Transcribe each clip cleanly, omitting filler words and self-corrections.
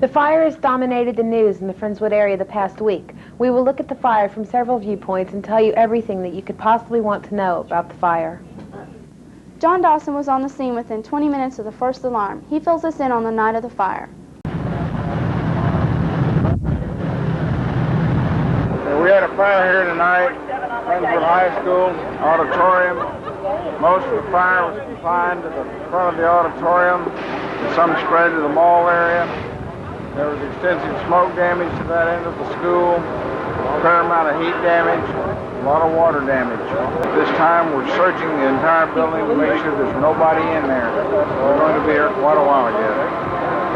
The fire has dominated the news in the Friendswood area the past week. We will look at the fire from several viewpoints and tell you everything that you could possibly want to know about the fire. John Dawson was on the scene within 20 minutes of the first alarm. He fills us in on the night of the fire. We had a fire here tonight, Friendswood High School, auditorium. Most of the fire was confined to the front of the auditorium, and some spread to the mall area. There was extensive smoke damage to that end of the school, a fair amount of heat damage, a lot of water damage. At this time, we're searching the entire building to make sure there's nobody in there. We're going to be here quite a while yet.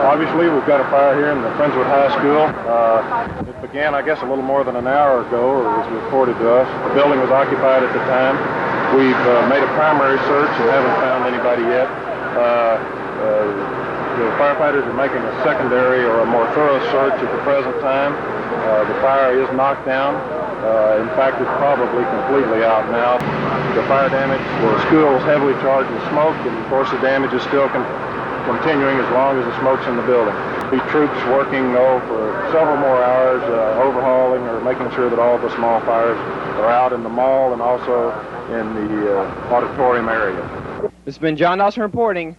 Obviously, we've got a fire here in the Friendswood High School. It began, I guess, a little more than an hour ago, or was reported to us. The building was occupied at the time. We've made a primary search and haven't found anybody yet. The firefighters are making a secondary or a more thorough search at the present time. The fire is knocked down. In fact, it's probably completely out now. The fire damage, the school is heavily charged with smoke, and of course the damage is still continuing as long as the smoke's in the building. The troops working for several more hours overhauling or making sure that all the small fires are out in the mall and also in the auditorium area. This has been John Dawson reporting,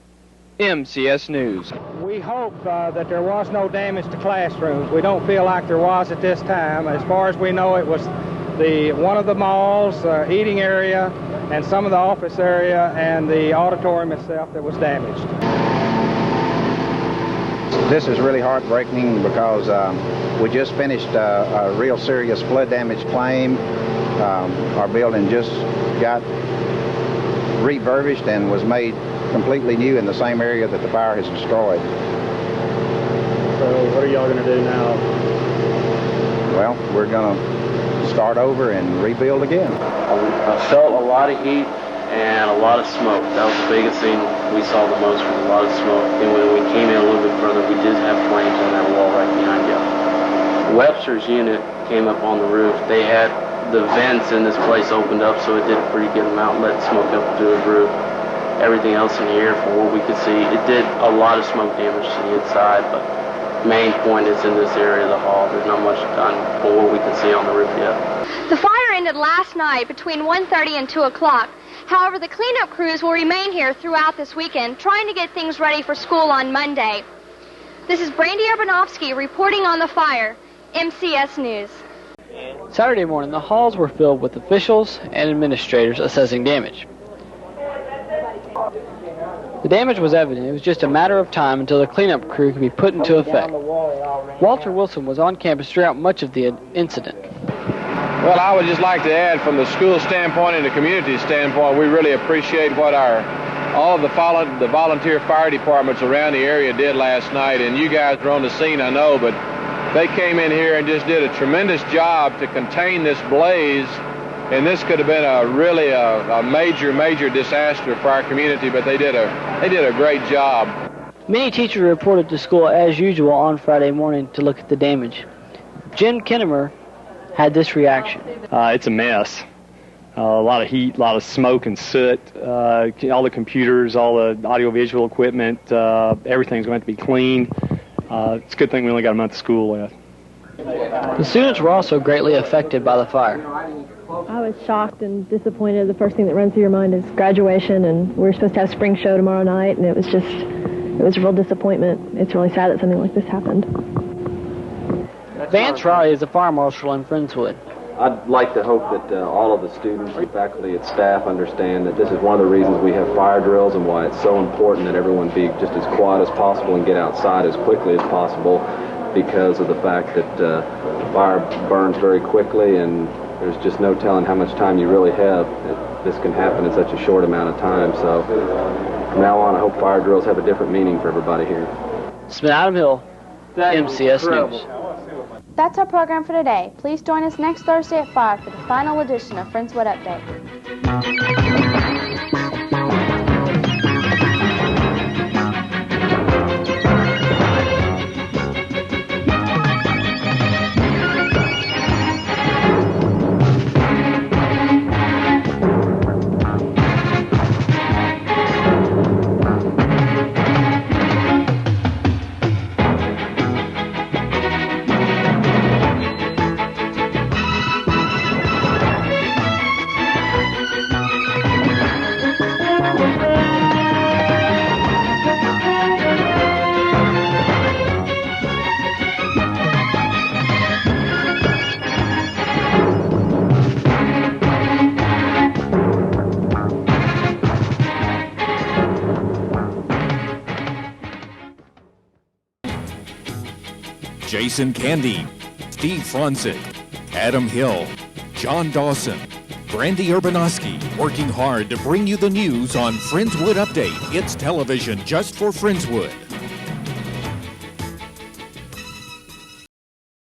MCS News. We hope that there was no damage to classrooms. We don't feel like there was at this time. As far as we know, it was one of the malls, eating area, and some of the office area, and the auditorium itself that was damaged. This is really heartbreaking because we just finished a real serious flood damage claim. Our building just got refurbished and was made completely new in the same area that the fire has destroyed. So what are y'all going to do now? Well, we're going to start over and rebuild again. I felt a lot of heat and a lot of smoke. That was the biggest thing we saw the most, was a lot of smoke. And when we came in a little bit further, we did have flames on that wall right behind you. Webster's unit came up on the roof. They had the vents in this place opened up, so it did a pretty good amount, let smoke up through the roof. Everything else in here, from what we could see, it did a lot of smoke damage to the inside, but main point is in this area of the hall. There's not much done from what we can see on the roof yet. The fire ended last night between 1:30 and 2 o'clock. However, the cleanup crews will remain here throughout this weekend, trying to get things ready for school on Monday. This is Brandy Urbanovsky reporting on the fire, MCS News. Saturday morning, the halls were filled with officials and administrators assessing damage. The damage was evident. It was just a matter of time until the cleanup crew could be put into effect. Walter Wilson was on campus throughout much of the incident. Well, I would just like to add, from the school standpoint and the community standpoint, we really appreciate what all of the volunteer fire departments around the area did last night. And you guys were on the scene, I know, but they came in here and just did a tremendous job to contain this blaze. And this could have been really a major disaster for our community, but they did a great job. Many teachers reported to school as usual on Friday morning to look at the damage. Jen Kinnemer had this reaction. It's a mess. A lot of heat, a lot of smoke and soot. All the computers, all the audiovisual equipment, everything's going to be cleaned. It's a good thing we only got a month of school left. The students were also greatly affected by the fire. I was shocked and disappointed. The first thing that runs through your mind is graduation, and we're supposed to have spring show tomorrow night, and it was a real disappointment. It's really sad that something like this happened. Vance Riley is a fire marshal in Friendswood. I'd like to hope that all of the students and faculty and staff understand that this is one of the reasons we have fire drills and why it's so important that everyone be just as quiet as possible and get outside as quickly as possible, because of the fact that fire burns very quickly and there's just no telling how much time you really have. This can happen in such a short amount of time. So from now on, I hope fire drills have a different meaning for everybody here. It's been Adam Hill, MCS News. That's our program for today. Please join us next Thursday at 5 for the final edition of Friendswood Update. Jason Candy, Steve Franzik, Adam Hill, John Dawson, Brandy Urbanowski, working hard to bring you the news on Friendswood Update. It's television just for Friendswood.